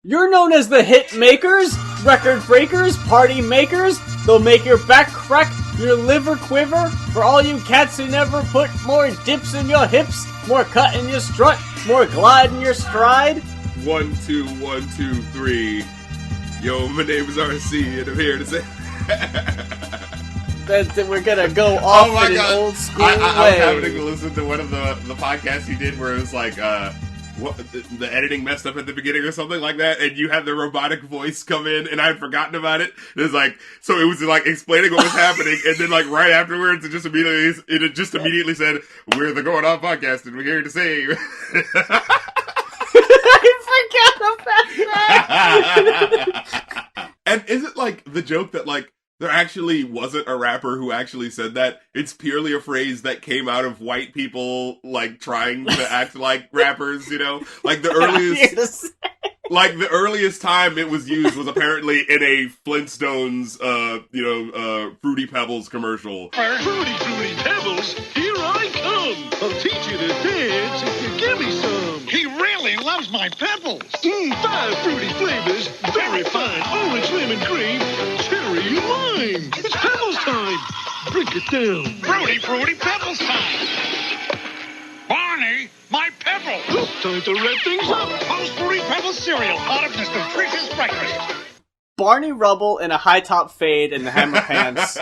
You're known as the hit makers, record breakers, party makers. They'll make your back crack, your liver quiver. For all you cats who never put more dips in your hips, more cut in your strut, more glide in your stride. 1, 2, 1, 2, 3. Yo, my name is RC, and I'm here to say that we're gonna go off in an old school way. I was having to listen to one of the podcasts you did where it was like, what the editing messed up at the beginning or something like that, and you had the robotic voice come in, and I had forgotten about it. It was like, so it was like explaining what was happening, and then like right afterwards, it just immediately said, "We're the Going On Podcast, and we're here to say." I forgot about that. And is it like the joke that like there actually wasn't a rapper who actually said that? It's purely a phrase that came out of white people like trying to act like rappers, you know? Like the earliest time it was used was apparently in a Flintstones Fruity Pebbles commercial. Fruity Pebbles, here I come. I'll teach you to dance if you give me some. He really loves my pebbles. 5 fruity flavors, very fine. Orange, lemon, green, cherry, lime. It's Pebbles time. Break it down. Fruity Pebbles time. Barney, my pebbles. Time to wrap things up. Post Fruity Pebbles cereal out of this nutritious breakfast. Barney Rubble in a high top fade and the hammer pants.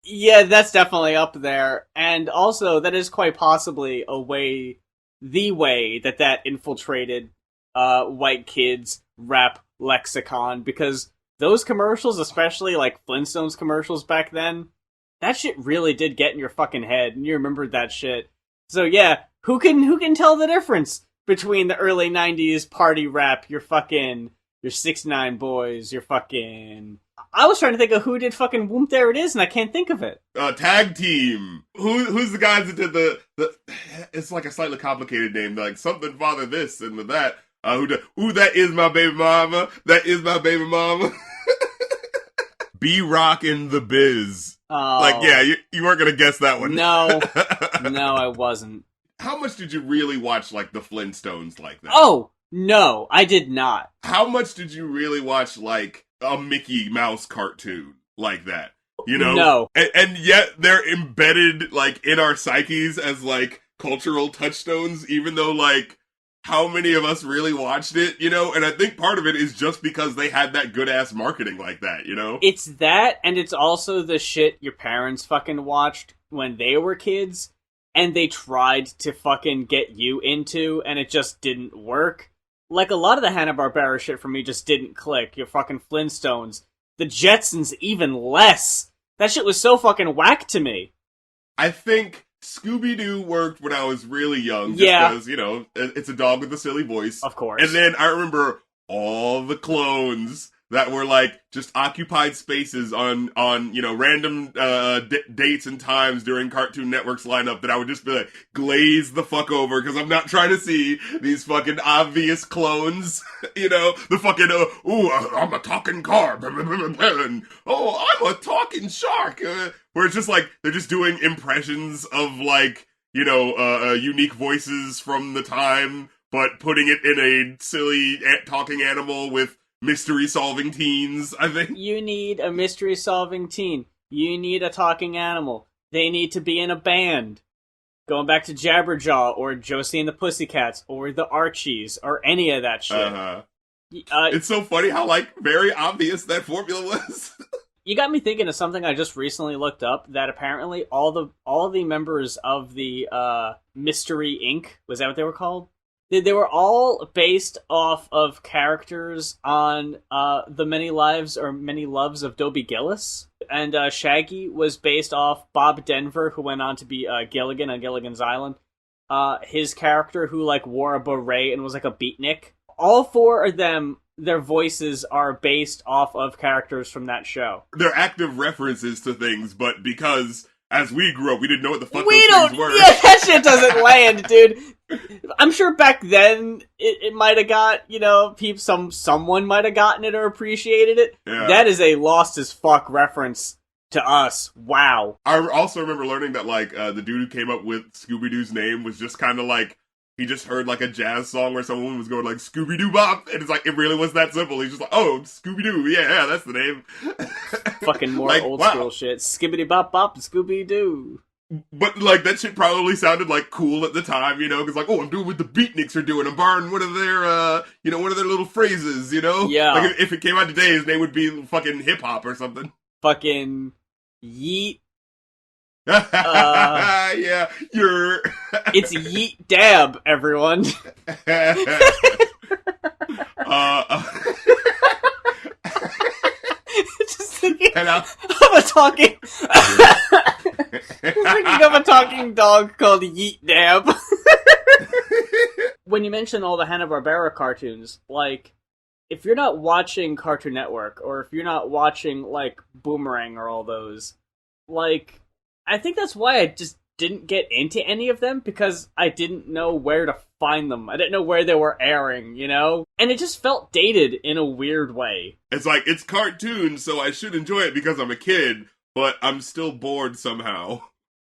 Yeah, that's definitely up there. And also, that is quite possibly the way that infiltrated white kids' rap lexicon, because those commercials, especially like Flintstones commercials back then, that shit really did get in your fucking head, and you remembered that shit. So yeah, who can tell the difference between the early 90s party rap, your 6ix9ine boys, your fucking... I was trying to think of who did fucking Whoop There It Is, and I can't think of it. Tag team. Who's the guys that did the it's like a slightly complicated name, like something father this and that. That is my baby mama. That is my baby mama. B-Rock in the Biz. Oh. Like, yeah, you weren't gonna guess that one. No, I wasn't. How much did you really watch, like, the Flintstones like that? Oh, no, I did not. How much did you really watch, like, a Mickey Mouse cartoon like that? You know? No. And yet they're embedded, like, in our psyches as, like, cultural touchstones, even though, like, how many of us really watched it, you know? And I think part of it is just because they had that good-ass marketing like that, you know? It's that, and it's also the shit your parents fucking watched when they were kids, and they tried to fucking get you into, and it just didn't work. Like, a lot of the Hanna-Barbera shit for me just didn't click. Your fucking Flintstones. The Jetsons, even less. That shit was so fucking whack to me. I think Scooby-Doo worked when I was really young. Just because, you know, it's a dog with a silly voice. Of course. And then I remember all the clones that were, like, just occupied spaces on you know, random dates and times during Cartoon Network's lineup that I would just be like, glaze the fuck over, because I'm not trying to see these fucking obvious clones, you know? The fucking, I'm a talking car, and, I'm a talking shark, where it's just like, they're just doing impressions of, like, you know, unique voices from the time, but putting it in a silly talking animal with mystery-solving teens, I think. You need a mystery-solving teen. You need a talking animal. They need to be in a band. Going back to Jabberjaw, or Josie and the Pussycats, or the Archies, or any of that shit. Uh-huh. It's so funny how, like, very obvious that formula was. You got me thinking of something I just recently looked up, that apparently all the members of the Mystery Inc., was that what they were called? They were all based off of characters on The Many Lives or Many Loves of Dobie Gillis. And Shaggy was based off Bob Denver, who went on to be Gilligan on Gilligan's Island. His character who, like, wore a beret and was like a beatnik. All 4 of them, their voices are based off of characters from that show. They're active references to things, but because as we grew up, we didn't know what the fuck those things were. Yeah, that shit doesn't land, dude. I'm sure back then it might have got, you know, someone might have gotten it or appreciated it. Yeah. That is a lost as fuck reference to us. Wow. I also remember learning that, like, the dude who came up with Scooby-Doo's name was just kind of like, he just heard like a jazz song where someone was going like Scooby-Doo Bop, and it's like, it really was that simple. He's just like, oh, Scooby-Doo, yeah, that's the name. Fucking more like, old wow. school shit. Skibbity bop bop, Scooby-Doo. But, like, that shit probably sounded, like, cool at the time, you know? Because, like, oh, I'm doing what the Beatniks are doing. I'm borrowing one of their, one of their little phrases, you know? Yeah. Like, if it came out today, his name would be fucking hip-hop or something. Fucking yeet. Yeah, you're... It's yeet dab, everyone. Just thinking of a talking... Thinking of a talking dog called Yeet Dab. When you mention all the Hanna-Barbera cartoons, like, if you're not watching Cartoon Network, or if you're not watching, like, Boomerang or all those, like, I think that's why I just didn't get into any of them, because I didn't know where to find them. I didn't know where they were airing, you know? And it just felt dated in a weird way. It's like, it's cartoons, so I should enjoy it because I'm a kid, but I'm still bored somehow.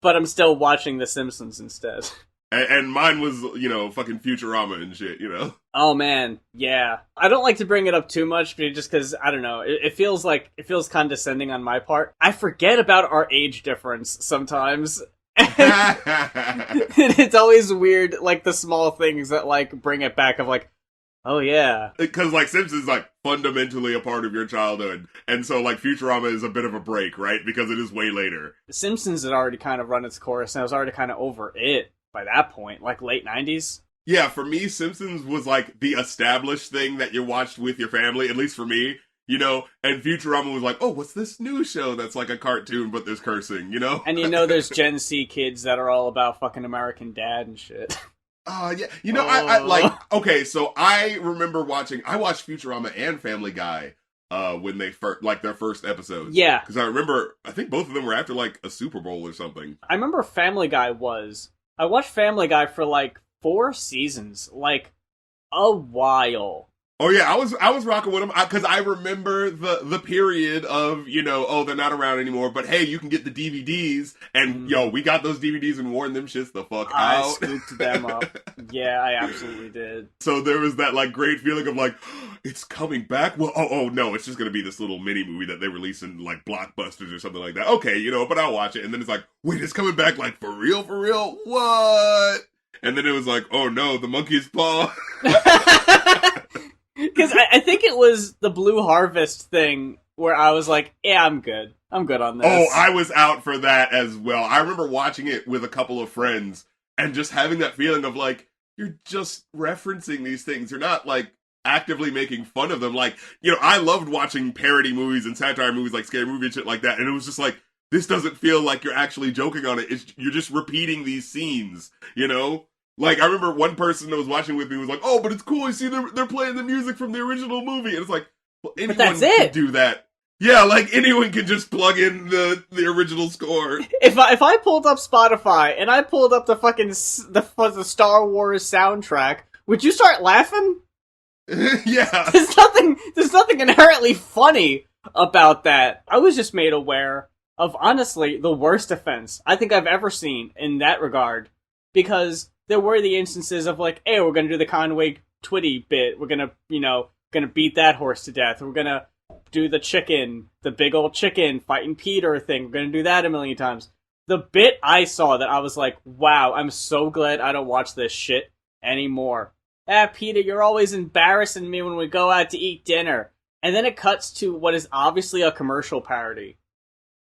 But I'm still watching The Simpsons instead. And mine was, you know, fucking Futurama and shit, you know? Oh man, yeah. I don't like to bring it up too much, but just because, I don't know, it feels condescending on my part. I forget about our age difference sometimes. It's always weird, like, the small things that, like, bring it back of, like, oh yeah. Because, like, Simpsons is, like, fundamentally a part of your childhood. And so, like, Futurama is a bit of a break, right? Because it is way later. The Simpsons had already kind of run its course, and I was already kind of over it by that point, like, late 90s. Yeah, for me, Simpsons was, like, the established thing that you watched with your family, at least for me, you know? And Futurama was like, oh, what's this new show that's like a cartoon, but there's cursing, you know? And you know there's Gen Z kids that are all about fucking American Dad and shit. Yeah, you know, I like, okay, so I watched Futurama and Family Guy, when they their first episodes. Yeah. Because I think both of them were after, like, a Super Bowl or something. I remember Family Guy I watched Family Guy for, like, 4 seasons, like, a while. Oh yeah, I was rocking with them because I remember the period of, you know, oh, they're not around anymore, but hey, you can get the DVDs, and yo, we got those DVDs and worn them shits the fuck out. I scooped them up. Yeah, I absolutely did. So there was that, like, great feeling of, like, it's coming back? Well, oh no, it's just gonna be this little mini movie that they release in, like, Blockbusters or something like that. Okay, you know, but I'll watch it, and then it's like, wait, it's coming back, like, for real? What? And then it was like, oh no, the monkey's paw. Because I think it was the Blue Harvest thing where I was like, yeah, I'm good. I'm good on this. Oh, I was out for that as well. I remember watching it with a couple of friends and just having that feeling of, like, you're just referencing these things. You're not, like, actively making fun of them. Like, you know, I loved watching parody movies and satire movies like Scary Movie and shit like that. And it was just like, this doesn't feel like you're actually joking on it. You're just repeating these scenes, you know? Like, I remember one person that was watching with me was like, oh, but it's cool. You see, they're playing the music from the original movie. And it's like, well, anyone can do that. Yeah, like, anyone can just plug in the original score. If I pulled up Spotify and I pulled up the fucking the Star Wars soundtrack, would you start laughing? Yeah. There's nothing inherently funny about that. I was just made aware of, honestly, the worst offense I think I've ever seen in that regard. Because there were the instances of, like, hey, we're gonna do the Conway Twitty bit. We're gonna, gonna beat that horse to death. We're gonna do the big old chicken fighting Peter thing. We're gonna do that a million times. The bit I saw that I was like, wow, I'm so glad I don't watch this shit anymore. Peter, you're always embarrassing me when we go out to eat dinner. And then it cuts to what is obviously a commercial parody.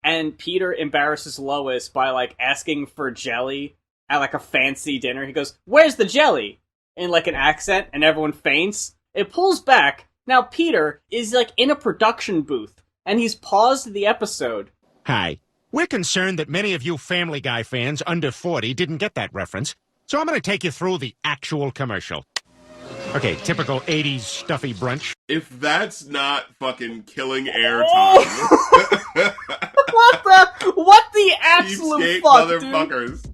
And Peter embarrasses Lois by, like, asking for jelly at, like, a fancy dinner. He goes, where's the jelly? In, like, an accent, and everyone faints. It pulls back. Now Peter is, like, in a production booth, and he's paused the episode. Hi. We're concerned that many of you Family Guy fans under 40 didn't get that reference, so I'm going to take you through the actual commercial. Okay, typical 80s stuffy brunch. If that's not fucking killing airtime. What the absolute fuck, motherfuckers. Dude?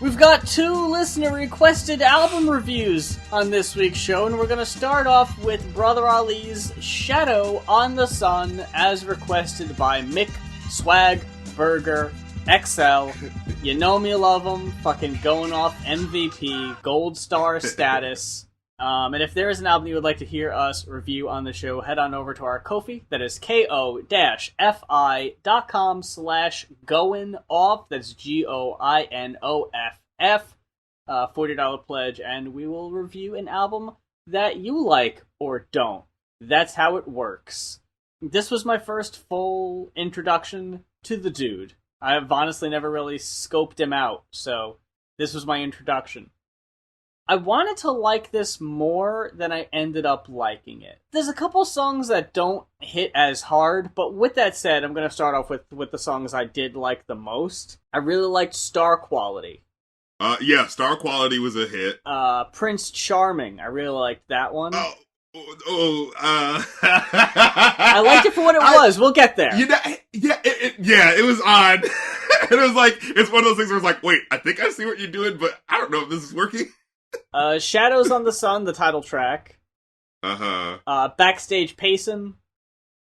We've got 2 listener-requested album reviews on this week's show, and we're going to start off with Brother Ali's Shadow on the Sun, as requested by Mick Swag, Burger, XL, you know me, love them, fucking going off MVP, gold star status. And if there is an album you would like to hear us review on the show, head on over to our Ko-fi. That is ko-fi.com/goinoff. That's GOINOFF. $40 pledge, and we will review an album that you like or don't. That's how it works. This was my first full introduction to the dude. I've honestly never really scoped him out, so this was my introduction. I wanted to like this more than I ended up liking it. There's a couple songs that don't hit as hard, but with that said, I'm going to start off with the songs I did like the most. I really liked Star Quality. Yeah, Star Quality was a hit. Prince Charming, I really liked that one. I liked it for what it was. We'll get there. You know, it was odd. And it was like, it's one of those things where it's like, wait, I think I see what you're doing, but I don't know if this is working. Shadows on the Sun, the title track. Backstage Pacin'.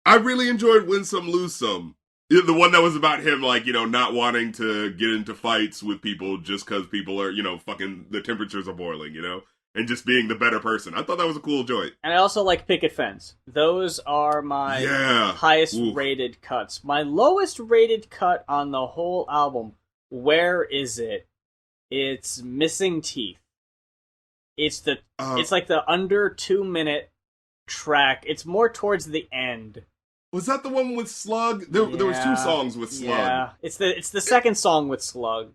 I really enjoyed Win Some, Lose Some. The one that was about him, like, you know, not wanting to get into fights with people just because people are, you know, fucking, the temperatures are boiling, you know? And just being the better person. I thought that was a cool joint. And I also like Picket Fence. Those are my highest rated cuts. My lowest rated cut on the whole album, Where Is It? It's Missing Teeth. It's like the under 2 minute track. It's more towards the end. Was that the one with Slug? There was 2 songs with Slug. Yeah, it's the second song with Slug.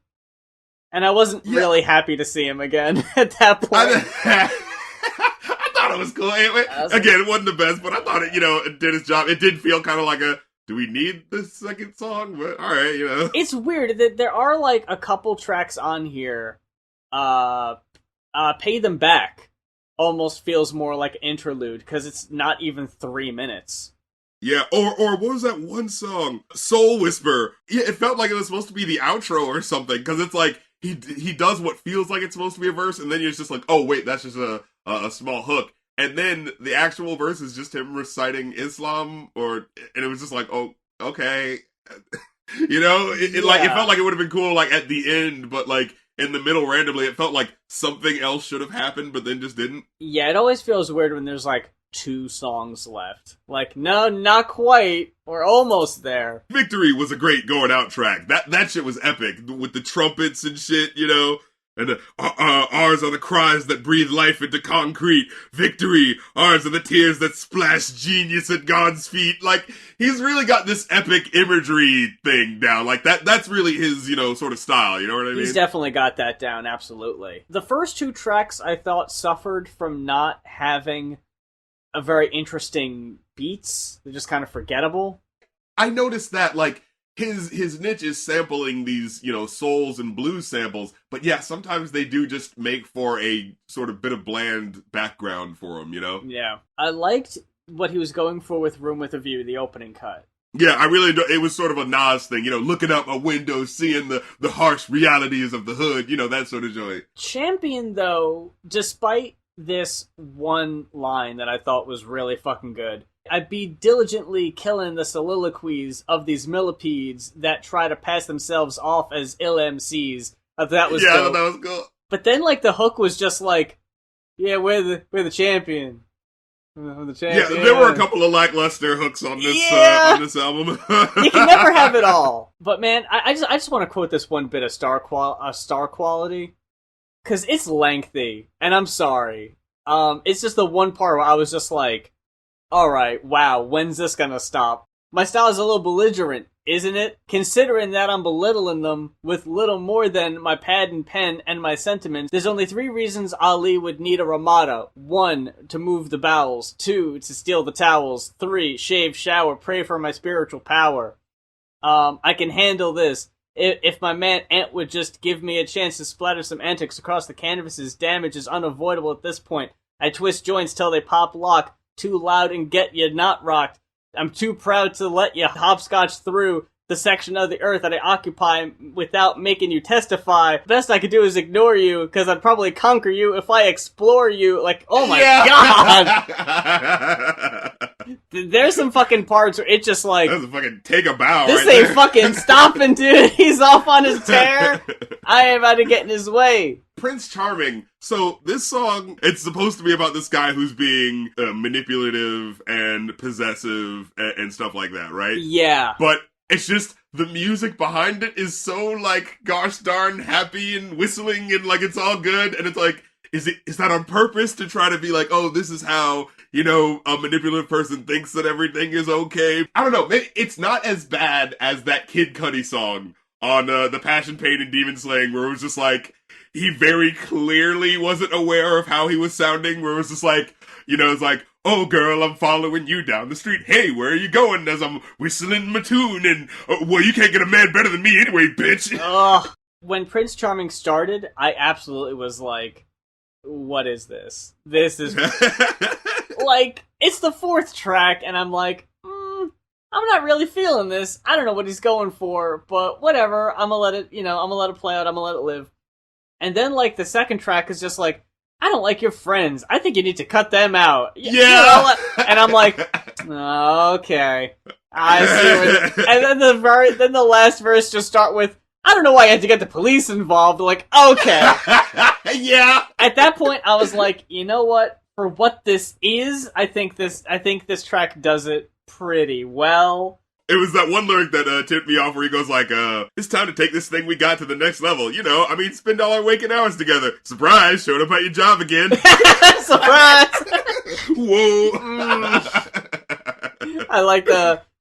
And I wasn't really happy to see him again at that point. I thought it was cool. Again, it wasn't the best, but I thought it, you know, it did its job. It did feel kind of like do we need the second song? But alright, you know. It's weird that there are like a couple tracks on here. Pay Them Back almost feels more like an interlude because it's not even 3 minutes. Yeah, or what was that one song? Soul Whisper. Yeah, it felt like it was supposed to be the outro or something, because it's like, he does what feels like it's supposed to be a verse, and then you're just like, oh wait, that's just a small hook. And then the actual verse is just him reciting Islam, and it was just like, oh, okay. You know, it felt like it would have been cool, like, at the end, but like, in the middle randomly, it felt like something else should have happened, but then just didn't. Yeah, it always feels weird when there's like 2 songs left. Like, no, not quite. We're almost there. Victory was a great going out track. That shit was epic with the trumpets and shit, you know. And ours are the cries that breathe life into concrete. Victory. Ours are the tears that splash genius at God's feet. Like, he's really got this epic imagery thing down. Like, that's really his, you know, sort of style. You know what I mean? He's definitely got that down, absolutely. The first 2 tracks I thought suffered from not having a very interesting beats. They're just kind of forgettable. I noticed that, like, his niche is sampling these, you know, souls and blues samples, but yeah, sometimes they do just make for a sort of bit of bland background for him, you know? Yeah. I liked what he was going for with Room with a View, the opening cut. Yeah, I really do. It was sort of a Nas thing, you know, looking out my window, seeing the harsh realities of the hood, you know, that sort of joy. Champion, though, despite this one line that I thought was really fucking good, I'd be diligently killing the soliloquies of these millipedes that try to pass themselves off as ill MCs. That was dope. I thought that was cool. But then, like, the hook was just like, yeah, we're the champion. We're the champion. Yeah, there were a couple of lackluster hooks on this album. You can never have it all. But man, I just want to quote this one bit of Star Quality, because it's lengthy, and I'm sorry. It's just the one part where I was just like, alright, wow, when's this gonna stop? My style is a little belligerent, isn't it? Considering that I'm belittling them with little more than my pad and pen and my sentiments, there's only 3 reasons Ali would need a Ramada. 1, to move the bowels. 2, to steal the towels. 3, shave, shower, pray for my spiritual power. I can handle this. If my man Ant would just give me a chance to splatter some antics across the canvases, damage is unavoidable at this point. I twist joints till they pop lock. Too loud and get you not rocked. I'm too proud to let you hopscotch through the section of the earth that I occupy without making you testify. Best I could do is ignore you, because I'd probably conquer you if I explore you. Like, oh my god! There's some fucking parts where it just like, That's a fucking take a bow. this right ain't there. fucking stopping, dude. He's off on his tear. I ain't about to get in his way. Prince Charming. So this song, it's supposed to be about this guy who's being manipulative and possessive and stuff like that, right? Yeah. But it's just the music behind it is so like gosh darn happy and whistling and like it's all good, and it's like, is that on purpose to try to be like, oh, this is how, you know, a manipulative person thinks that everything is okay? I don't know. Maybe it's not as bad as that Kid Cudi song on the Passion, Pain, and Demon Slaying, where it was just like, he very clearly wasn't aware of how he was sounding, where it was just like, you know, it's like, oh girl, I'm following you down the street. Hey, where are you going? As I'm whistling my tune, and, well, you can't get a man better than me anyway, bitch. Ugh. When Prince Charming started, I absolutely was like, what is this? This is, like, it's the fourth track, and I'm like, I'm not really feeling this. I don't know what he's going for, but whatever. I'm gonna let it, I'm gonna let it play out. I'm gonna let it live. And then, like, the second track is just like, I don't like your friends. I think you need to cut them out. Yeah. And I'm like, okay. I see. And then the last verse just start with, I don't know why you had to get the police involved. Like, okay. Yeah. At that point, I was like, you know what? For what this is, I think this track does it pretty well. It was that one lyric that tipped me off where he goes like, it's time to take this thing we got to the next level. You know, I mean, spend all our waking hours together. Surprise, showed up at your job again. Surprise! Whoa. I like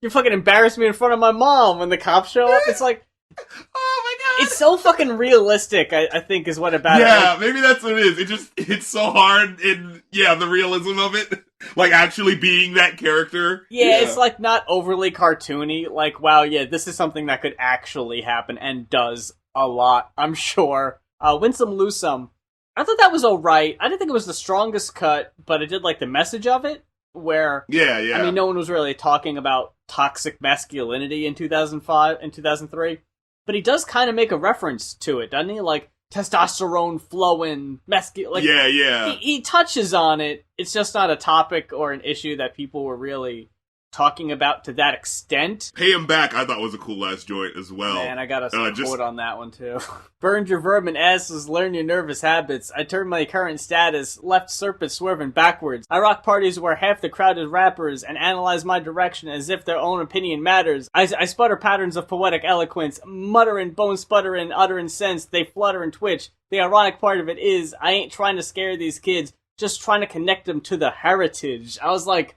you fucking embarrassed me in front of my mom when the cops show up. It's like, oh my god. it's so fucking realistic, I think is what about it. Yeah, Like, maybe that's what it is. It's so hard in, the realism of it. Like, actually being that character. yeah, it's like not overly cartoony. Like, wow, yeah, this is something that could actually happen and does a lot, I'm sure. Win Some, Lose Some. I thought that was alright. I didn't think it was the strongest cut, but it did like the message of it, where, Yeah. I mean, no one was really talking about toxic masculinity in 2005 and 2003, but he does kind of make a reference to it, doesn't he? Like, testosterone flowing, like, yeah. he touches on it. It's just not a topic or an issue that people were really talking about to that extent. Pay Him Back, I thought was a cool last joint as well. Man, I got a just- quote on that one too. Burned your vermin asses, learn your nervous habits. I turned my current status, left serpent swerving backwards. I rock parties where half the crowd is rappers and analyze my direction as if their own opinion matters. I sputter patterns of poetic eloquence, muttering, bone sputtering, uttering sense. They flutter and twitch. The ironic part of it is, I ain't trying to scare these kids, just trying to connect them to the heritage. I was like,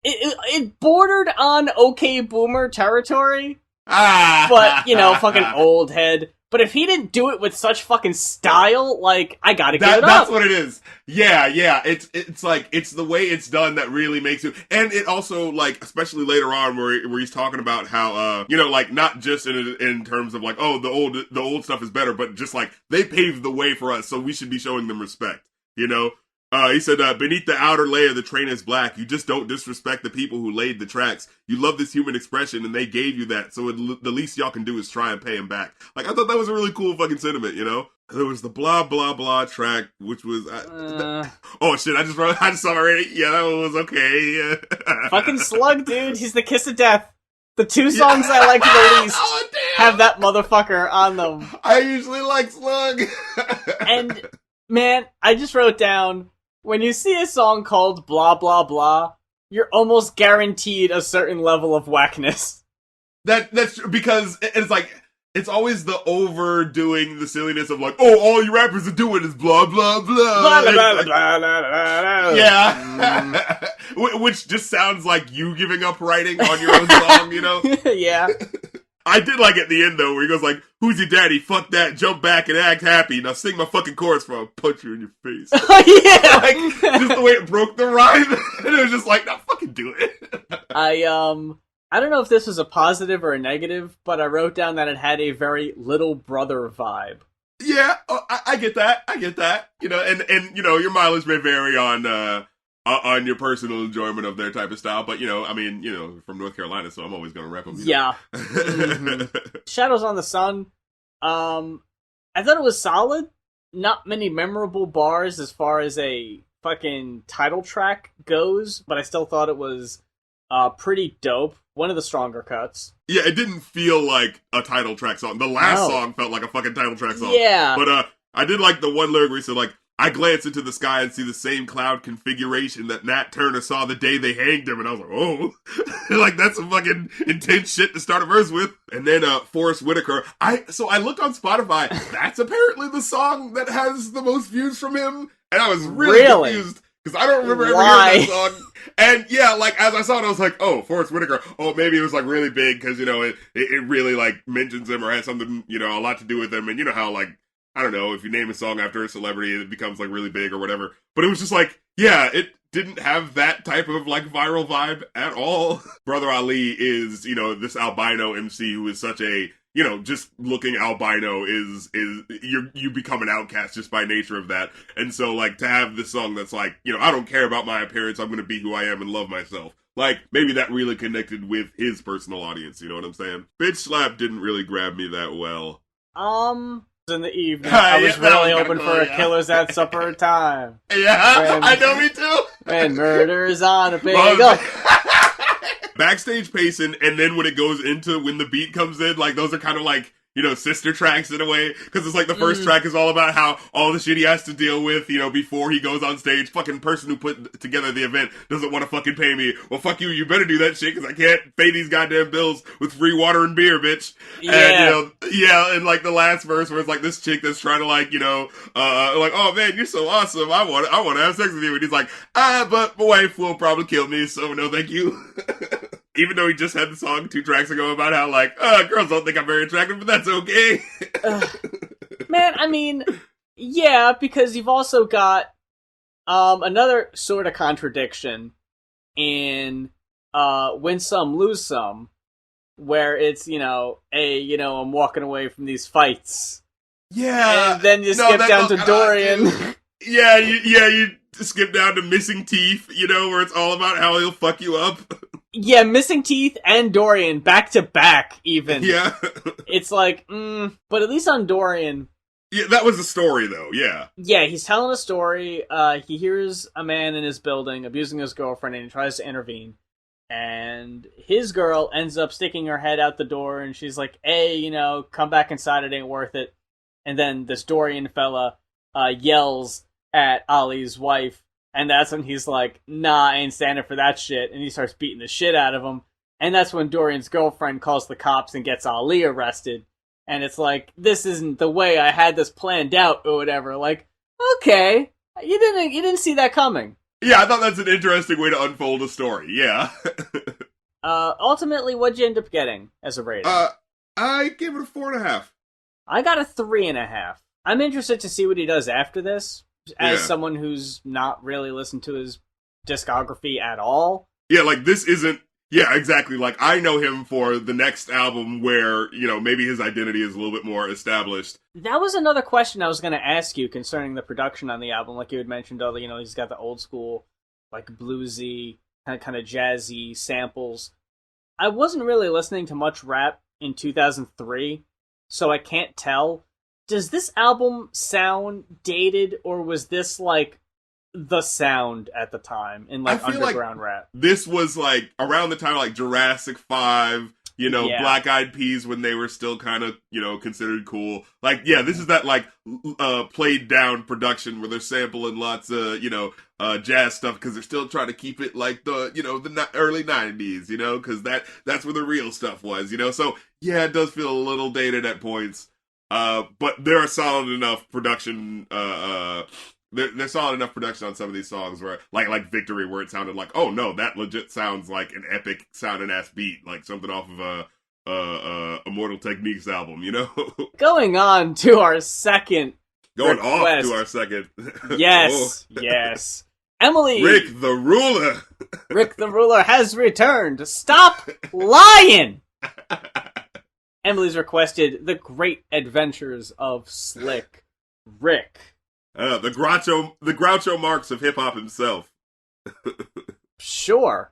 it bordered on okay boomer territory, but, fucking old head. But if he didn't do it with such fucking style, like, I gotta give it up. That's what it is. Yeah. It's like, it's the way it's done that really makes it. And it also, like, especially later on where he's talking about how, like, not just in terms of like, oh, the old stuff is better, but just like, they paved the way for us, so we should be showing them respect, He said, beneath the outer layer, the train is black. You just don't disrespect the people who laid the tracks. You love this human expression, and they gave you that. So the least y'all can do is try and pay him back. Like, I thought that was a really cool fucking sentiment, There was the blah, blah, blah track, which was... oh, shit, I just saw it already. Yeah, that one was okay. Fucking Slug, dude. He's the kiss of death. The two songs I like the least have that motherfucker on them. I usually like Slug. And, man, I just wrote down... When you see a song called Blah Blah Blah, you're almost guaranteed a certain level of whackness. That's because it's like, it's always the overdoing the silliness of like, oh, all you rappers are doing is blah, blah, blah. Blah, blah, blah, blah, blah, blah. Yeah. Which just sounds like you giving up writing on your own song, Yeah. I did like at the end, though, where he goes like, who's your daddy? Fuck that. Jump back and act happy. Now sing my fucking chorus for I'll punch you in your face. Oh, yeah! Like, just the way it broke the rhyme. And it was just like, no, fucking do it. I don't know if this was a positive or a negative, but I wrote down that it had a very Little Brother vibe. Yeah, I get that. And your mileage may vary on your personal enjoyment of their type of style, but from North Carolina, so I'm always gonna rep them. Yeah. Mm-hmm. Shadows on the Sun. I thought it was solid. Not many memorable bars as far as a fucking title track goes, but I still thought it was pretty dope. One of the stronger cuts. Yeah, it didn't feel like a title track song. The last song felt like a fucking title track song. Yeah. But I did like the one lyric where he said, like, I glance into the sky and see the same cloud configuration that Nat Turner saw the day they hanged him. And I was like, oh. Like, that's some fucking intense shit to start a verse with. And then Forrest Whitaker. So I looked on Spotify. That's apparently the song that has the most views from him. And I was really confused. Because I don't remember ever hearing that song. And yeah, like, as I saw it, I was like, oh, Forrest Whitaker. Oh, maybe it was, like, really big because, you know, it really, like, mentions him or has something, you know, a lot to do with him. And you know how, like, I don't know, if you name a song after a celebrity, it becomes, like, really big or whatever. But it was just like, yeah, it didn't have that type of, like, viral vibe at all. Brother Ali is, you know, this albino MC who is such a, you know, just looking albino is you become an outcast just by nature of that. And so, like, to have this song that's like, you know, I don't care about my appearance, I'm gonna be who I am and love myself. Like, maybe that really connected with his personal audience, you know what I'm saying? Bitch Slap didn't really grab me that well. In the evening, I was really hoping for a Killers at Supper time. Yeah, I know, me too. And murder's on a bagel. Backstage pacing, and then when it goes into when the beat comes in, like, those are kind of like, you know, sister tracks in a way, because it's like the first track is all about how all the shit he has to deal with, you know, before he goes on stage. Fucking person who put together the event doesn't want to fucking pay me. Well, fuck you, you better do that shit, because I can't pay these goddamn bills with free water and beer, bitch. Yeah. And, you know, yeah, and like the last verse where it's like this chick that's trying to, like, you know, like, oh man, you're so awesome, I want to have sex with you, and he's like, but my wife will probably kill me, so no thank you. Even though he just had the song 2 tracks ago about how, like, girls don't think I'm very attractive, but that's okay. Man, I mean, yeah, because you've also got another sort of contradiction in Win Some, Lose Some, where it's, you know, I'm walking away from these fights. Yeah. And then you skip down to Dorian. Yeah, you skip down to Missing Teeth, you know, where it's all about how he'll fuck you up. Yeah, Missing Teeth and Dorian, back to back, even. Yeah. It's like, but at least on Dorian... Yeah, that was the story, though, yeah. Yeah, he's telling a story, he hears a man in his building abusing his girlfriend, and he tries to intervene. And his girl ends up sticking her head out the door, and she's like, hey, you know, come back inside, it ain't worth it. And then this Dorian fella yells at Ollie's wife, and that's when he's like, nah, I ain't standing for that shit, and he starts beating the shit out of him. And that's when Dorian's girlfriend calls the cops and gets Ollie arrested. And it's like, this isn't the way I had this planned out, or whatever. Like, okay, you didn't see that coming. Yeah, I thought that's an interesting way to unfold a story, yeah. Ultimately, what'd you end up getting as a rating? I gave it a 4.5. I got a 3.5. I'm interested to see what he does after this, as someone who's not really listened to his discography at all. Yeah, like, this isn't... Yeah, exactly. Like, I know him for the next album where, you know, maybe his identity is a little bit more established. That was another question I was going to ask you concerning the production on the album. Like you had mentioned, you know, he's got the old school, like, bluesy, kind of jazzy samples. I wasn't really listening to much rap in 2003, so I can't tell. Does this album sound dated, or was this, like, the sound at the time in, like, underground rap? This was, like, around the time, like, Jurassic 5, you know, Black Eyed Peas when they were still kind of, you know, considered cool. Like, yeah, this is that, like, played down production where they're sampling lots of, you know, jazz stuff because they're still trying to keep it like the, you know, the early 90s, you know, because that's where the real stuff was, you know? So, yeah, it does feel a little dated at points. But there are solid enough production, there's solid enough production on some of these songs where, like Victory, where it sounded like, oh no, that legit sounds like an epic sounding ass beat, like something off of a Immortal Techniques album, you know? Going on to our second request. Off to our second. Yes, yes. Emily! Rick the Ruler! Rick the Ruler has returned! Stop lying! Emily's requested The Great Adventures of Slick Rick. The Groucho Marx of hip-hop himself. Sure.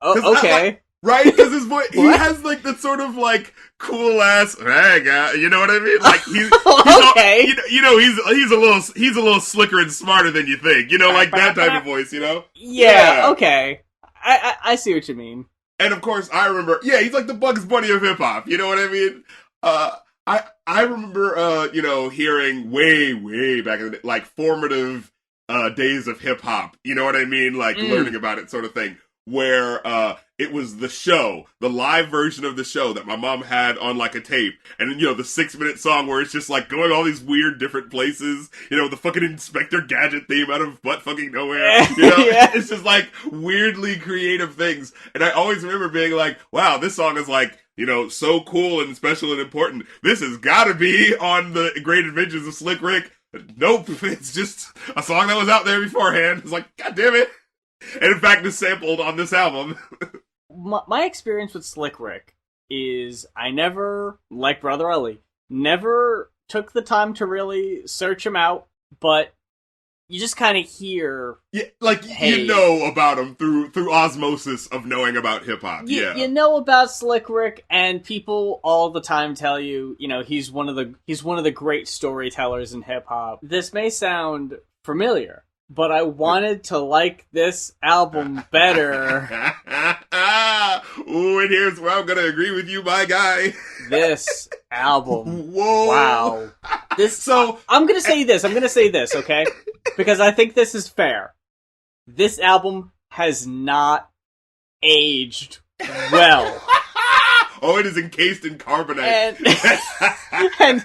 Oh, okay. Right? Because his voice, he has like that sort of like cool ass, hey guy, you know what I mean? Like he's Okay. he's a little slicker and smarter than you think. You know, like that type of voice. You know? Yeah. Okay. I see what you mean. And of course, I remember. Yeah, he's like the Bugs Bunny of hip hop. You know what I mean? I remember hearing way back in the like formative days of hip hop. You know what I mean? Like learning about it, sort of thing. Where it was the live version of the show that my mom had on like a tape, and the 6-minute song where it's just like going all these weird different places, the fucking Inspector Gadget theme out of butt fucking nowhere, Yeah. It's just like weirdly creative things, and I always remember being like, wow, this song is like, so cool and special and important. This has got to be on the Great Adventures of Slick Rick. Nope, it's just a song that was out there beforehand. It's like, god damn it. And in fact, it's sampled on this album. My experience with Slick Rick is I never, like Brother Ali, never took the time to really search him out, but you just kind of hear... Yeah, like, hey, you know about him through osmosis of knowing about hip-hop, yeah. You know about Slick Rick, and people all the time tell you, he's one of the great storytellers in hip-hop. This may sound familiar, but I wanted to like this album better. Ooh, and here's where I'm gonna agree with you, my guy. This album. Whoa. Wow. I'm gonna say this, okay? Because I think this is fair. This album has not aged well. Oh, it is encased in carbonite. And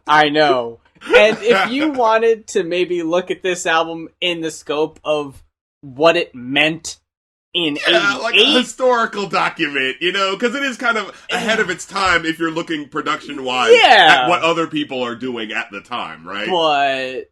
I know. And if you wanted to maybe look at this album in the scope of what it meant in 88... like a historical document, because it is kind of ahead of its time if you're looking production-wise at what other people are doing at the time, right? But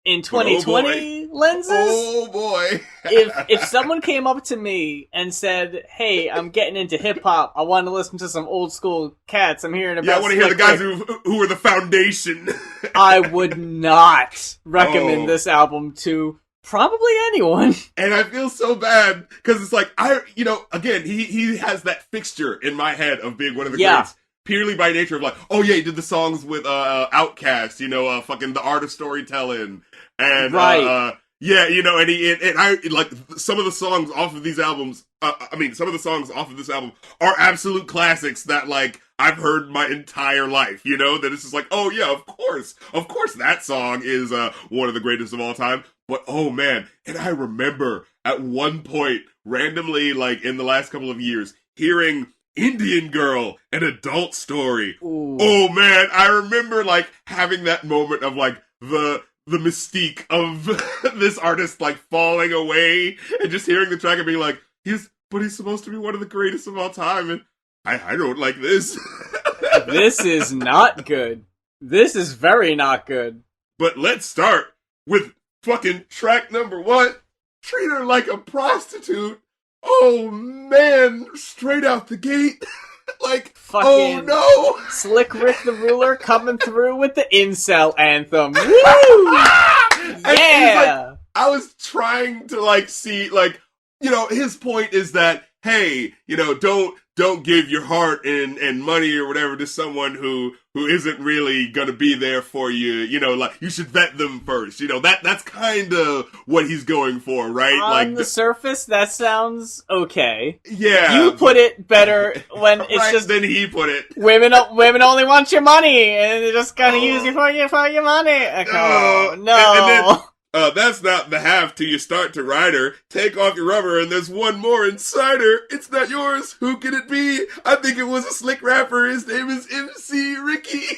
in 2020 lenses... Oh, boy. if someone came up to me and said, hey, I'm getting into hip-hop, I want to listen to some old-school cats, I'm hearing about... Yeah, I want to hear the guys who are the foundation. I would not recommend this album to probably anyone. And I feel so bad, because it's like, again, he has that fixture in my head of being one of the greats. Purely by nature of like, oh yeah, he did the songs with Outkast, fucking The Art of Storytelling, and right. And I like some of the songs off of these albums. Some of the songs off of this album are absolute classics that like I've heard my entire life. That it's just like, oh yeah, of course, that song is one of the greatest of all time. But oh man, and I remember at one point randomly, like in the last couple of years, hearing Indian Girl, an adult story. Ooh. Oh man, I remember like having that moment of like the mystique of this artist like falling away and just hearing the track and being like, he's supposed to be one of the greatest of all time, and I don't like this. This is not good. This is very not good. But let's start with fucking track number 1. Treat Her Like a Prostitute. Oh man, straight out the gate. Like, fucking oh no! Slick Rick the Ruler coming through with the incel anthem. Woo! Yeah! Like, I was trying to like see, like, his point is that, hey, don't give your heart and money or whatever to someone who isn't really gonna be there for you. Like, you should vet them first. That's kind of what he's going for, right? On the surface, that sounds okay. Yeah. You put it better when it's right, just... Then he put it. Women only want your money, and they're just gonna use you for your money. Oh, no. And then, that's not the half till you start to ride her. Take off your rubber and there's one more inside her. It's not yours. Who can it be? I think it was a slick rapper. His name is MC Ricky.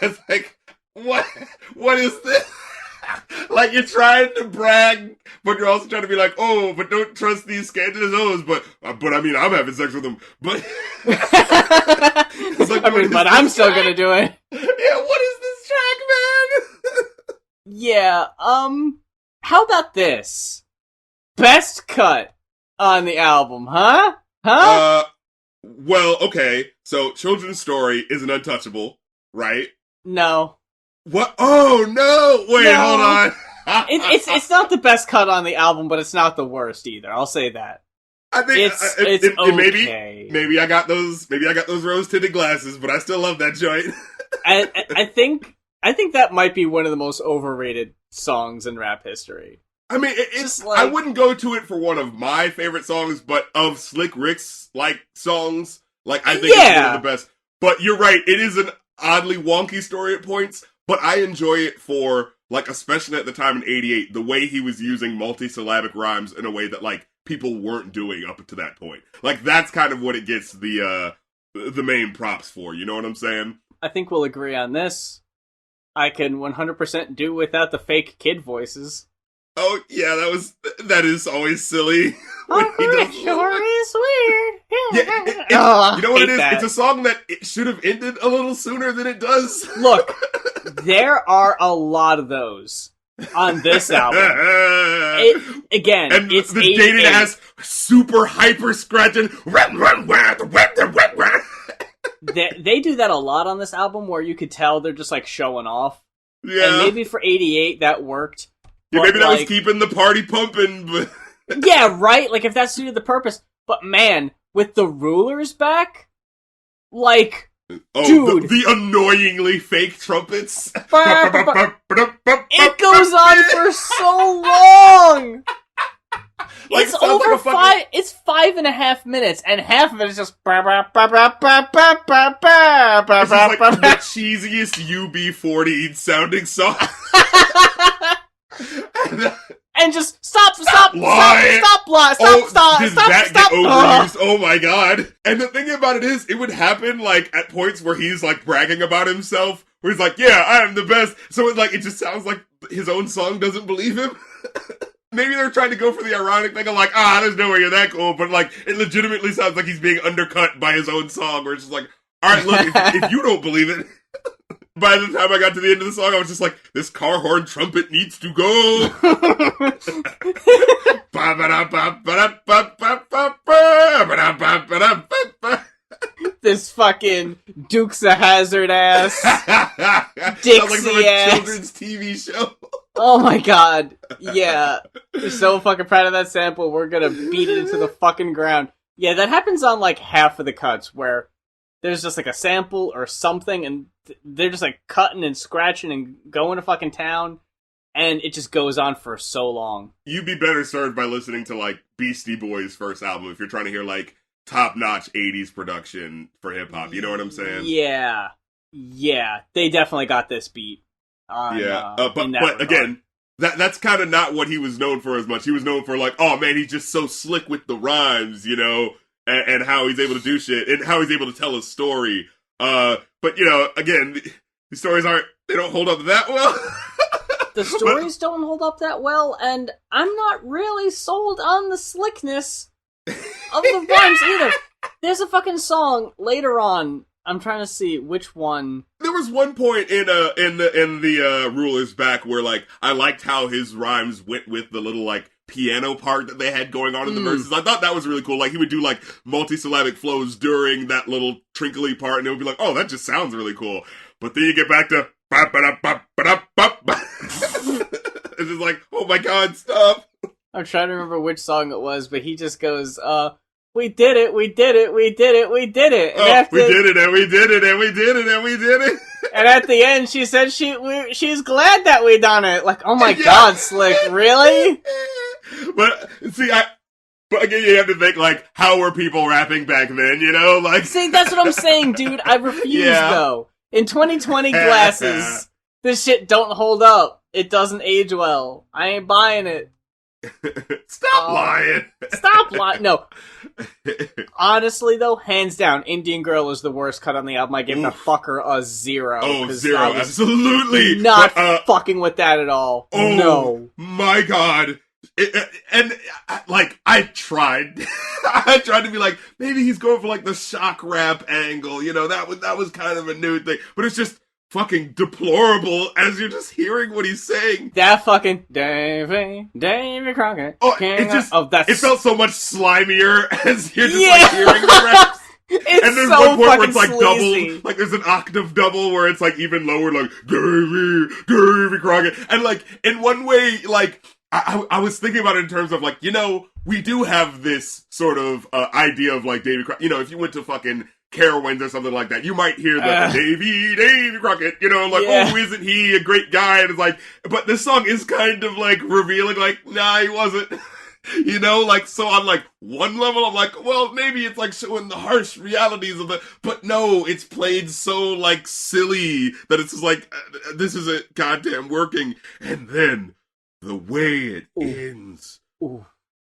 It's like, what is this? Like, you're trying to brag, but you're also trying to be like, oh, but don't trust these scandalous O's, but I'm having sex with them. But, like, but I'm still gonna do it. Yeah, what is this track, man? Yeah, how about this? Best cut on the album, huh? Well, okay, so Children's Story is an untouchable, right? No. What? Oh, no! Wait, hold on. It's not the best cut on the album, but it's not the worst either, I'll say that. I think It's okay. maybe I got those rose tinted glasses, but I still love that joint. I think that might be one of the most overrated songs in rap history. I mean, it's like, I wouldn't go to it for one of my favorite songs, but of Slick Rick's like songs, like I think it's one of the best. But you're right, it is an oddly wonky story at points, but I enjoy it for like, especially at the time in '88, the way he was using multisyllabic rhymes in a way that like people weren't doing up to that point. Like that's kind of what it gets the main props for. You know what I'm saying? I think we'll agree on this. I can 100% do without the fake kid voices. Oh, yeah, that is always silly. It sure is weird. You know what it is? That. It's a song that it should have ended a little sooner than it does. Look, there are a lot of those on this album. And it's the dated ass, super hyper scratching. They do that a lot on this album where you could tell they're just like showing off. Yeah. And maybe for '88 that worked. Yeah, maybe that was keeping the party pumping, but... Yeah, right? Like, if that suited the purpose. But man, with the rulers back, like... dude. The annoyingly fake trumpets. It goes on for so long! Like, it's over like it's 5.5 minutes, and half of it is just... This is like the cheesiest UB40 sounding song. And just stop lying. Stop. Overused? Oh my god. And the thing about it is, it would happen like at points where he's like bragging about himself, where he's like, yeah, I'm the best. So it just sounds like his own song doesn't believe him. Maybe they're trying to go for the ironic thing of like, there's no way you're that cool, but like, it legitimately sounds like he's being undercut by his own song, where it's just like, alright, look, if you don't believe it. By the time I got to the end of the song, I was just like, this car horn trumpet needs to go. This fucking Dukes of Hazzard ass. Dixie sounds like from a children's TV show. Oh my god. Yeah. We're so fucking proud of that sample. We're gonna beat it into the fucking ground. Yeah, that happens on like half of the cuts where there's just like a sample or something and they're just like cutting and scratching and going to fucking town, and it just goes on for so long. You'd be better served by listening to like Beastie Boys' first album if you're trying to hear like top-notch 80s production for hip-hop, you know what I'm saying? Yeah, they definitely got this beat. But again, that's kind of not what he was known for as much. He was known for like, oh man, he's just so slick with the rhymes, you know, and how he's able to do shit, and how he's able to tell a story. But, you know, again, the stories they don't hold up that well. The stories don't hold up that well, and I'm not really sold on the slickness of the rhymes either. There's a fucking song later on, I'm trying to see which one. There was one point in the Rulers Back where, like, I liked how his rhymes went with the little, like, piano part that they had going on in the verses. I thought that was really cool. Like, he would do, like, multisyllabic flows during that little trinkly part, and it would be like, oh, that just sounds really cool. But then you get back to... It's just like, oh my god, stop. I'm trying to remember which song it was, but he just goes, we did it. And we did it, and we did it, and we did it, and we did it. And at the end, she said she's glad that we done it. Like, oh my god, Slick, really? But see, but again, you have to think like, how were people rapping back then? You know, like. See, that's what I'm saying, dude. I refuse though. In 2020 glasses, this shit don't hold up. It doesn't age well. I ain't buying it. Stop lying. Stop lying. No. Honestly, though, hands down, Indian Girl is the worst cut on the album. I gave that fucker a 0. Oh, 0, absolutely. Not fucking with that at all. Oh, no. My god. I tried. I tried to be like, maybe he's going for like the shock rap angle. You know, that was kind of a new thing. But it's just fucking deplorable as you're just hearing what he's saying. That fucking Davy Crockett. Oh, it felt so much slimier as you're just like hearing the raps. And there's so one point where it's like sleazy. Double, like there's an octave double where it's like even lower, like Davy Crockett. And like in one way, like I was thinking about it in terms of like, you know, we do have this sort of idea of like Davy Crockett. You know, if you went to fucking Carowinds or something like that, you might hear the Davy Crockett, you know, like, oh, isn't he a great guy? And it's like, but this song is kind of like revealing, like, nah, he wasn't. You know, like, so on like one level, I'm like, well, maybe it's like showing the harsh realities of it, but no, it's played so like silly that it's just like, this isn't goddamn working. And then the way it ends. Ooh.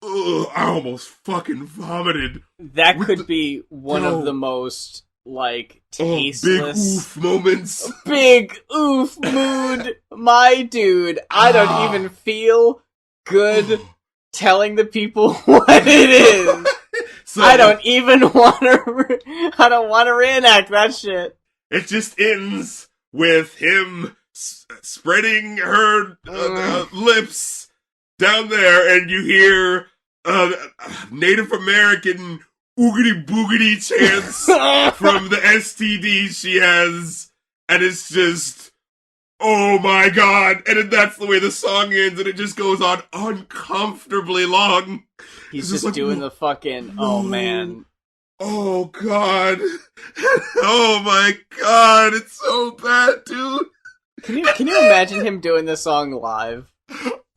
Ugh, I almost fucking vomited. That could be one of the most, like, tasteless... big oof moments. Big oof mood. My dude, I don't even feel good telling the people what it is. So, I don't even want to reenact that shit. It just ends with him spreading her lips down there, and you hear Native American oogity boogity chants from the STD she has, and it's just, oh my god, and then that's the way the song ends, and it just goes on uncomfortably long. He's just like, doing the fucking, oh man. Oh god. Oh my god, it's so bad, dude. Can you imagine him doing this song live?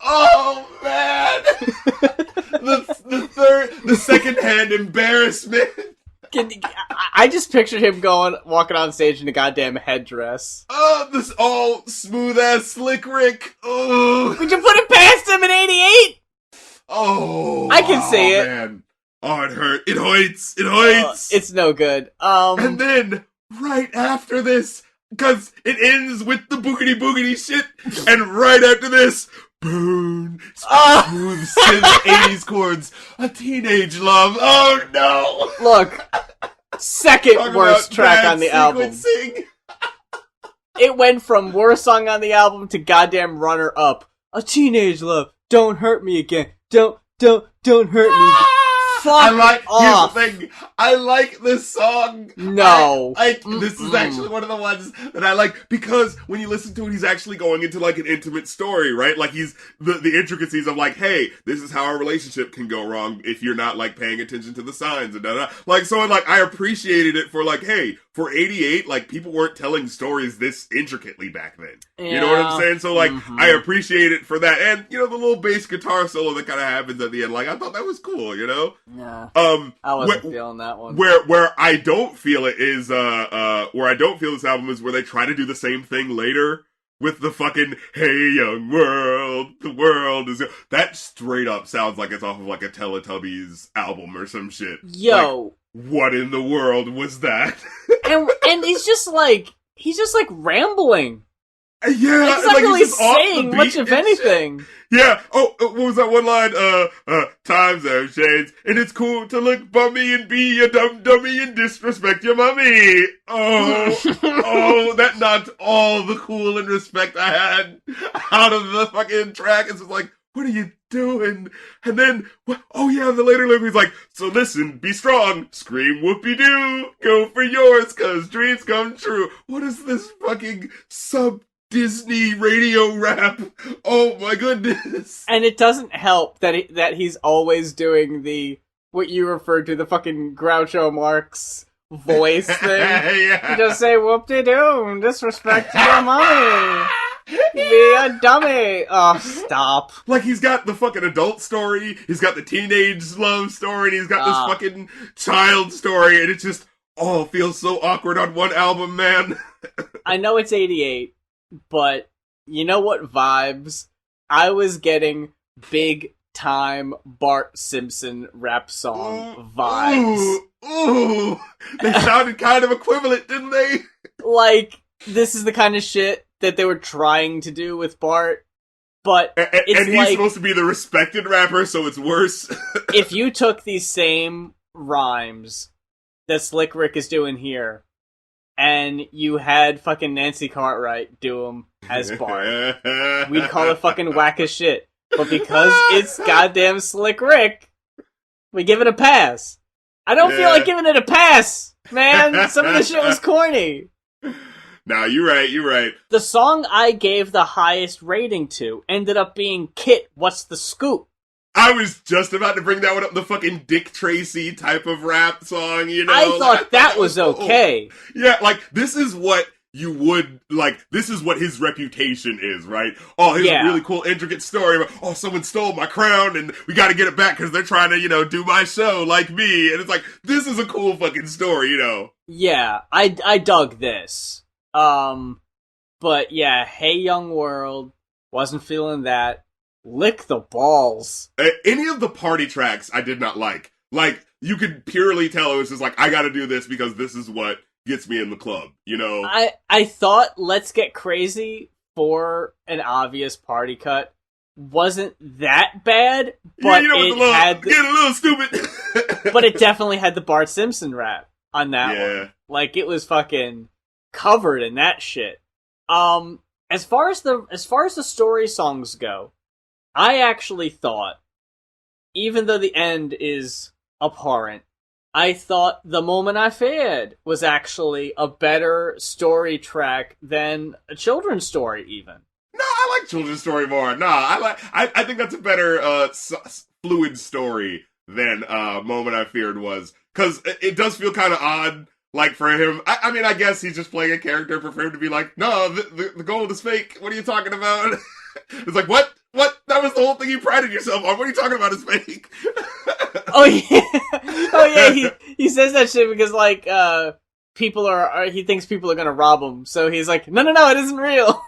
Oh man! the second-hand embarrassment. I just pictured him walking on stage in a goddamn headdress. Oh, this all smooth-ass Slick Rick. Oh. Would you put it past him in '88? Oh, I can see it. Man. Oh, it hurt. It hurts. It hurts. It's no good. And then right after this, because it ends with the boogity boogity shit, and right after this. Boom! Smooth synth 80s chords. A teenage love. Oh no! Look, second worst track on the album. It went from worst song on the album to goddamn runner up. A teenage love. Don't hurt me again. Don't hurt me again. Fuck off. Here's the thing. I like this song. No. This is actually one of the ones that I like, because when you listen to it, he's actually going into like an intimate story, right? Like he's the intricacies of like, hey, this is how our relationship can go wrong if you're not like paying attention to the signs and da-da. Like, so like I appreciated it for like, hey, for '88, like people weren't telling stories this intricately back then. Yeah. You know what I'm saying? So like, I appreciate it for that. And you know, the little bass guitar solo that kind of happens at the end, like I thought that was cool, you know? Yeah. I wasn't feeling that one. Where I don't feel it is where I don't feel this album is where they try to do the same thing later with the fucking "Hey young world, the world is..." That straight up sounds like it's off of like a Teletubbies album or some shit. Yo, like, what in the world was that? and he's just like rambling. Yeah, he's not really saying much of anything. Shit. Yeah. Oh, what was that one line? Times have changed, and it's cool to look bummy and be a dummy and disrespect your mommy. Oh, that knocked all the cool and respect I had out of the fucking track. It's just like, what are you doing? And then, oh yeah, the later lyric is like, so listen, be strong, scream whoopee-doo, go for yours, 'cause dreams come true. What is this fucking Disney radio rap? Oh my goodness! And it doesn't help that he's always doing what you referred to, the fucking Groucho Marx voice thing. Yeah. You just say whoop-de-doo, disrespect your mommy, be a dummy. Oh, stop! Like he's got the fucking adult story, he's got the teenage love story, and he's got this fucking child story, and it just all feels so awkward on one album, man. I know it's '88. But, you know what vibes? I was getting big time Bart Simpson rap song vibes. Ooh. They sounded kind of equivalent, didn't they? Like, this is the kind of shit that they were trying to do with Bart, but it's and he's supposed to be the respected rapper, so it's worse. If you took these same rhymes that Slick Rick is doing here, and you had fucking Nancy Cartwright do them as Bart, we'd call it fucking whack as shit. But because it's goddamn Slick Rick, we give it a pass. I don't feel like giving it a pass, man. Some of the shit was corny. Nah, you're right. The song I gave the highest rating to ended up being Kit, What's the Scoop? I was just about to bring that one up, the fucking Dick Tracy type of rap song, you know? I thought that was okay. Yeah, like, this is what you would, like, this is what his reputation is, right? Oh, here's a really cool, intricate story about, oh, someone stole my crown, and we gotta get it back because they're trying to, you know, do my show like me. And it's like, this is a cool fucking story, you know? Yeah, I dug this. But yeah, Hey Young World, wasn't feeling that. Lick the balls. Any of the party tracks I did not like. Like, you could purely tell it was just like, I gotta do this because this is what gets me in the club, you know? I thought Let's Get Crazy, for an obvious party cut, wasn't that bad, but it had get a little stupid. but it definitely had the Bart Simpson rap on that one. Like, it was fucking covered in that shit. As far as the story songs go, I actually thought, even though the end is abhorrent, I thought The Moment I Feared was actually a better story track than a children's story, even. No, I like children's story more. I think that's a better fluid story than Moment I Feared was, because it does feel kind of odd. Like, for him, I mean, I guess he's just playing a character for him to be like, no, the gold is fake. What are you talking about? It's like, what? That was the whole thing you prided yourself on. What are you talking about is fake? Oh, yeah. He says that shit because, like, he thinks people are gonna rob him. So he's like, no, it isn't real.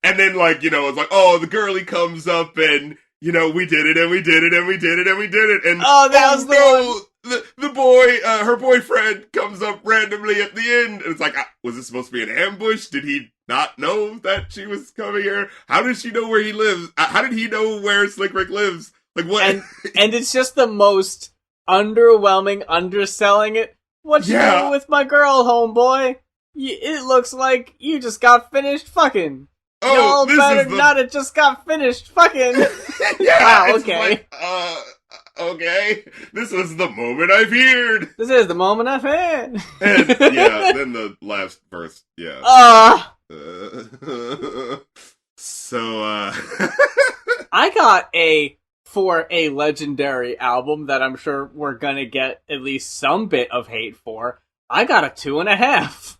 And then, like, you know, it's like, oh, the girlie comes up and, you know, we did it and we did it and we did it and we did it. And, that was the one. The boy, her boyfriend comes up randomly at the end, and it's like, was this supposed to be an ambush? Did he not know that she was coming here? How did she know where he lives? How did he know where Slick Rick lives? Like, what? And it's just the most underwhelming underselling it. What you doing with my girl, homeboy? It looks like you just got finished fucking. Oh, y'all better not have just got finished fucking. Yeah, wow, okay. Like, okay, this was the moment I feared. This is the moment I've had. And, then the last verse, So, I got for a legendary album that I'm sure we're gonna get at least some bit of hate for, I got a 2.5.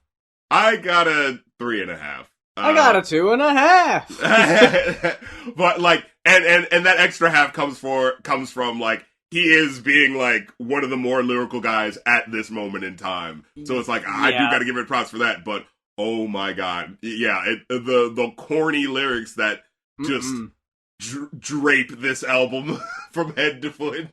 I got a 3.5. I got a 2.5. But, like, and that extra half comes from, like, he is being, like, one of the more lyrical guys at this moment in time. So it's like, I do gotta give it props for that, but oh my god. Yeah, the corny lyrics that just drape this album from head to foot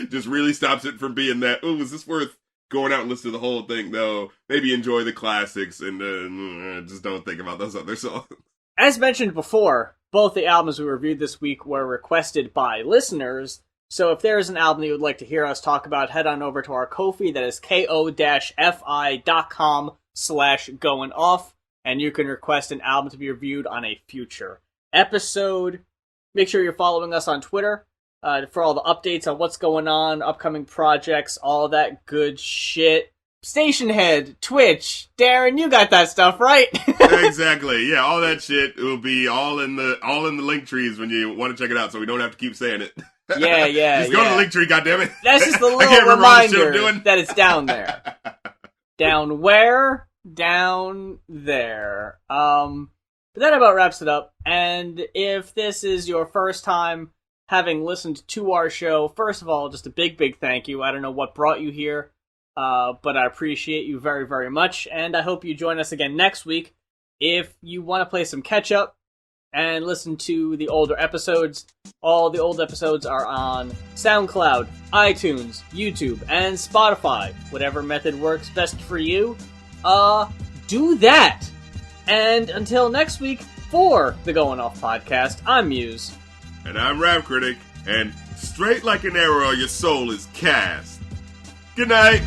just really stops it from being that, oh, is this worth going out and listening to the whole thing? No, maybe enjoy the classics and just don't think about those other songs. As mentioned before, both the albums we reviewed this week were requested by listeners, so if there is an album that you would like to hear us talk about, head on over to our Ko-fi, that is ko-fi.com/goinoff, and you can request an album to be reviewed on a future episode. Make sure you're following us on Twitter for all the updates on what's going on, upcoming projects, all that good shit. Station Head, Twitch, Darren, you got that stuff, right? Exactly. Yeah, all that shit will be all in the link trees when you want to check it out, so we don't have to keep saying it. Yeah. Just go to the link tree, goddammit. That's just a little reminder that it's down there. Down where? Down there. But that about wraps it up. And if this is your first time having listened to our show, first of all, just a big thank you. I don't know what brought you here, but I appreciate you very, very much. And I hope you join us again next week. If you want to play some catch-up and listen to the older episodes, all the old episodes are on SoundCloud, iTunes, YouTube, and Spotify. Whatever method works best for you, do that. And until next week, for the Going Off podcast, I'm Muse. And I'm Rapcritic, and straight like an arrow your soul is cast. Good night.